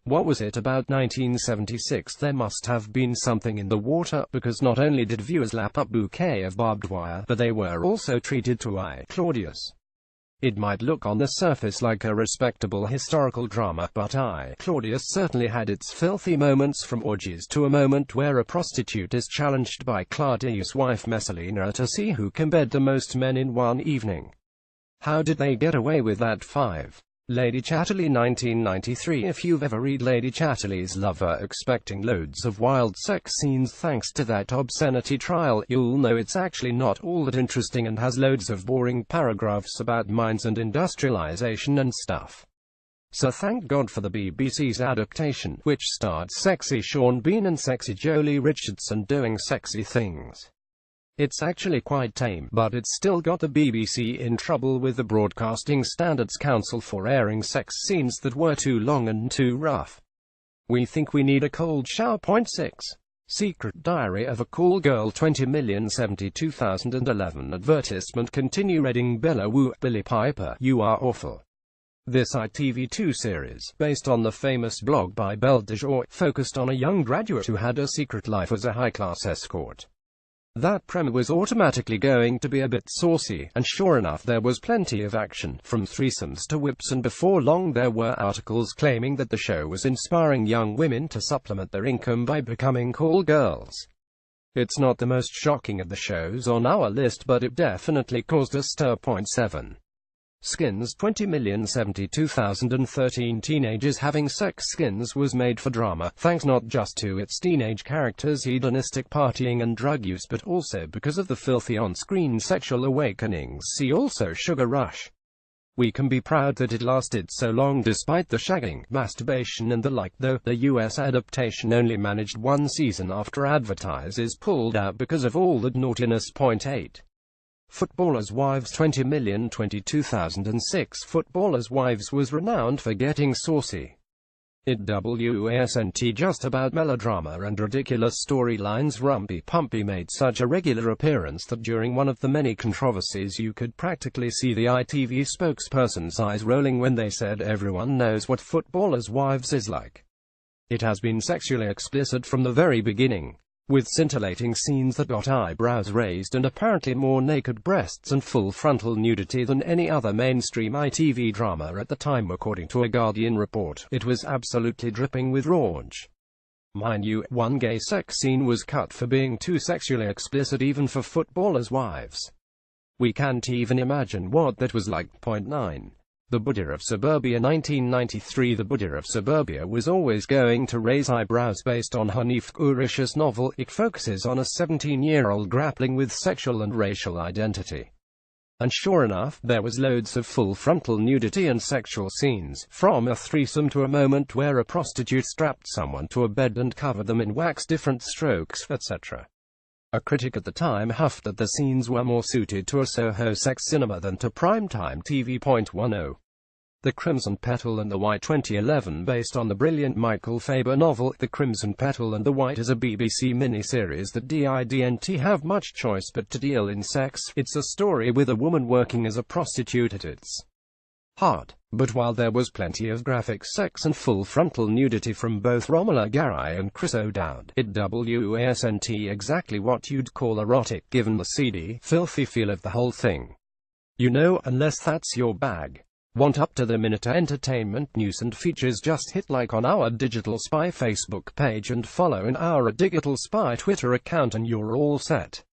What was it about 1976? There must have been something in the water, because not only did viewers lap up bouquet of barbed wire, but they were also treated to I, Claudius. It might look on the surface like a respectable historical drama, but I, Claudius certainly had its filthy moments, from orgies to a moment where a prostitute is challenged by Claudius' wife Messalina to see who can bed the most men in one evening. How did they get away with that? 5. Lady Chatterley 1993. If you've ever read Lady Chatterley's Lover expecting loads of wild sex scenes thanks to that obscenity trial, you'll know it's actually not all that interesting and has loads of boring paragraphs about mines and industrialization and stuff. So thank God for the BBC's adaptation, which starred sexy Sean Bean and sexy Jolie Richardson doing sexy things. It's actually quite tame, but it's still got the BBC in trouble with the Broadcasting Standards Council for airing sex scenes that were too long and too rough. We think we need a cold shower. 6. Secret Diary of a Cool Girl. 20,072,011 advertisement. Continue Reading Bella Woo, Billy Piper, You Are Awful. This ITV2 series, based on the famous blog by Belle de Jour, focused on a young graduate who had a secret life as a high-class escort. That premise was automatically going to be a bit saucy, and sure enough there was plenty of action, from threesomes to whips, and before long there were articles claiming that the show was inspiring young women to supplement their income by becoming call girls. It's not the most shocking of the shows on our list, but it definitely caused a stir. 7. Skins. 20,072,013 teenagers having sex. Skins was made for drama, thanks not just to its teenage characters' hedonistic partying and drug use, but also because of the filthy on-screen sexual awakenings. See also Sugar Rush. We can be proud that it lasted so long despite the shagging, masturbation and the like, though the US adaptation only managed one season after advertisers pulled out because of all that naughtiness. 8. Footballers' Wives. 20,022,006 Footballers' Wives was renowned for getting saucy. It wasn't just about melodrama and ridiculous storylines. Rumpy Pumpy made such a regular appearance that during one of the many controversies you could practically see the ITV spokesperson's eyes rolling when they said everyone knows what Footballers' Wives is like. It has been sexually explicit from the very beginning, with scintillating scenes that got eyebrows raised and apparently more naked breasts and full frontal nudity than any other mainstream ITV drama at the time, according to a Guardian report. It was absolutely dripping with raunch. Mind you, one gay sex scene was cut for being too sexually explicit even for Footballers' Wives. We can't even imagine what that was like. 9. The Buddha of Suburbia. 1993. The Buddha of Suburbia was always going to raise eyebrows. Based on Hanif Kurish's novel, it focuses on a 17-year-old grappling with sexual and racial identity. And sure enough, there was loads of full frontal nudity and sexual scenes, from a threesome to a moment where a prostitute strapped someone to a bed and covered them in wax, different strokes, etc. A critic at the time huffed that the scenes were more suited to a Soho sex cinema than to primetime TV. 10. The Crimson Petal and the White. 2011. Based on the brilliant Michael Faber novel, The Crimson Petal and the White is a BBC miniseries that didn't have much choice but to deal in sex. It's a story with a woman working as a prostitute at its heart. But while there was plenty of graphic sex and full frontal nudity from both Romola Garai and Chris O'Dowd, it wasn't exactly what you'd call erotic, given the seedy, filthy feel of the whole thing. You know, unless that's your bag. Want up-to-the-minute entertainment news and features? Just hit like on our Digital Spy Facebook page and follow in our Digital Spy Twitter account and you're all set.